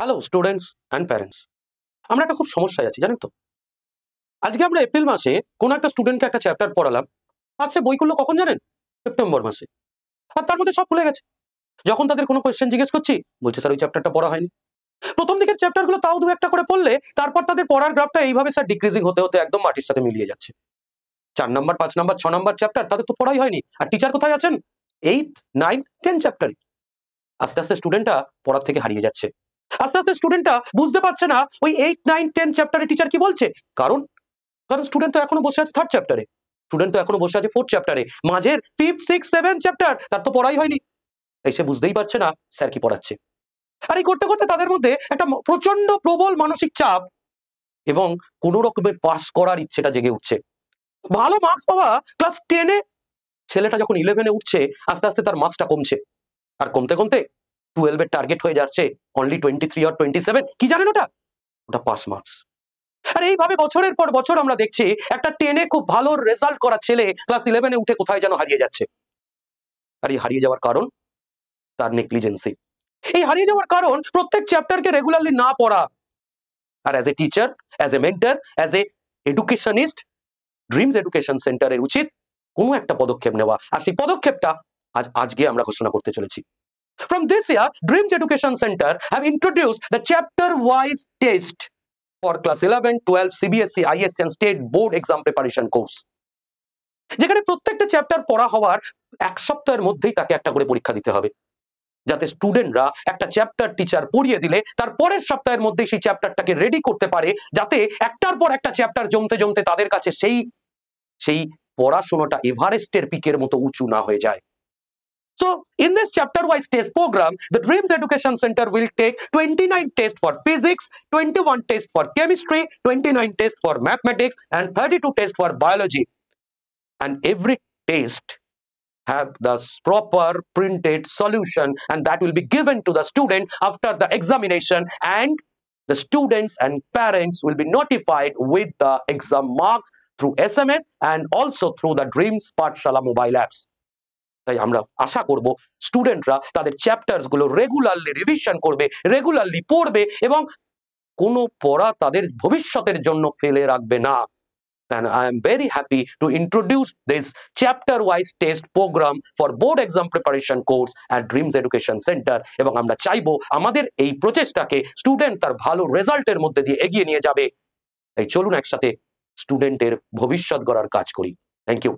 Hello students and parents. আমরা একটা খুব সমস্যায় আছি, জানেন তো। আজকে আমরা এপ্রিল মাসে কোনো একটা স্টুডেন্টকে একটা চ্যাপ্টার পড়ালাম, আর সে বই করলো কখন জানেন? সেপ্টেম্বর মাসে। আর তার মধ্যে সব ভুলে গেছে। যখন তাদের কোনো কোয়েশ্চেন জিজ্ঞেস করছি, বলছে স্যার ওই চ্যাপ্টারটা পড়া হয়নি। প্রথম দিকের চ্যাপ্টারগুলো তাও দু একটা করে পড়লে তারপর তাদের পড়ার গ্রাফটা এইভাবে স্যার ডিক্রিজিং হতে হতে একদম মাটির সাথে মিলিয়ে যাচ্ছে। 4 নাম্বার 5 নাম্বার 6 নাম্বার চ্যাপ্টার তাদের তো পড়াই হয়নি, আর টিচার কোথায় আছেন? 8 9 10 চ্যাপ্টারে। আস্তে আস্তে স্টুডেন্টটা পড়ার থেকে হারিয়ে যাচ্ছে। আস্তে আস্তে স্টুডেন্টটা বুঝতে পারছে না ওই 8 9 10 চ্যাপ্টারে টিচার কি বলছে। কারণ কারণ স্টুডেন্ট তো এখনো বসে আছে থার্ড চ্যাপ্টারে, স্টুডেন্ট তো এখনো বসে আছে ফোর্থ চ্যাপ্টারে, মাঝের ফিফথ সিক্স সেভেন চ্যাপ্টার তার তো পড়াই হয়নি। এসে বুঝতেই পারছে না স্যার কি পড়াচ্ছে। আর এই করতে করতে তাদের মধ্যে একটা প্রচন্ড প্রবল মানসিক চাপ এবং কোন রকমের পাস করার ইচ্ছেটা জেগে উঠছে। ভালো মার্কস পাওয়া ক্লাস 10-এ, ছেলেটা যখন 11-এ উঠছে আস্তে আস্তে তার মার্কসটা কমছে। আর কমতে কমতে 12-এর টার্গেট হয়ে যাচ্ছে অনলি 23 or 27। কি জানেন ওটা? ওটা পাস মার্কস। আর এইভাবে বছরের পর বছর আমরা দেখছি একটা 10-এ খুব ভালো রেজাল্ট করা ছেলে ক্লাস 11-এ উঠে কোথায় যেন হারিয়ে যাচ্ছে। আর এই হারিয়ে যাওয়ার কারণ তার নেগলিজেন্সি। এই হারিয়ে যাওয়ার কারণ প্রত্যেক চ্যাপ্টারকে রেগুলারলি না পড়া। আর as a teacher, as a mentor, as a educationist, Dreams Education সেন্টারের উচিত কোনো একটা পদক্ষেপ নেওয়া। আর সেই পদক্ষেপটা আজকে আমরা ঘোষণা করতে চলেছি। From this year, Dreams Education Center have introduced the chapter-wise test for class 11, 12, CBSE, ISC and State Board Exam Preparation course. যেখানে প্রত্যেকটা চ্যাপ্টার পড়া হওয়ার এক সপ্তাহের মধ্যেই তাকে একটা করে পরীক্ষা দিতে হবে, যাতে স্টুডেন্টরা একটা চ্যাপ্টার টিচার পড়িয়ে দিলে তার পরের সপ্তাহের মধ্যেই সেই চ্যাপ্টারটাকে রেডি করতে পারে, যাতে একটার পর একটা চ্যাপ্টার জমতে জমতে তাদের কাছে সেই পড়াশোনাটা এভারেস্টের পিকের মতো উঁচু না হয়ে যায়। So, in this chapter-wise test program, the Dreams Education Center will take 29 tests for physics, 21 tests for chemistry, 29 tests for mathematics, and 32 tests for biology. And every test have the proper printed solution, and that will be given to the student after the examination, and the students and parents will be notified with the exam marks through SMS and also through the Dreams Pathshala mobile apps. তাই আমরা আশা করব স্টুডেন্টরা তাদের chapters গুলো regularly revision করবে, regularly পড়বে এবং কোনো পড়া তাদের ভবিষ্যতের জন্য ফেলে রাখবে না। And I am very happy to introduce this chapter-wise test program for board exam preparation course at Dreams Education Center. এবং আমরা চাইবো আমাদের এই প্রচেষ্টাকে স্টুডেন্ট তার ভালো রেজাল্টের মধ্যে দিয়ে এগিয়ে নিয়ে যাবে। তাই চলুন একসাথে স্টুডেন্টের ভবিষ্যৎ গড়ার কাজ করি। Thank you.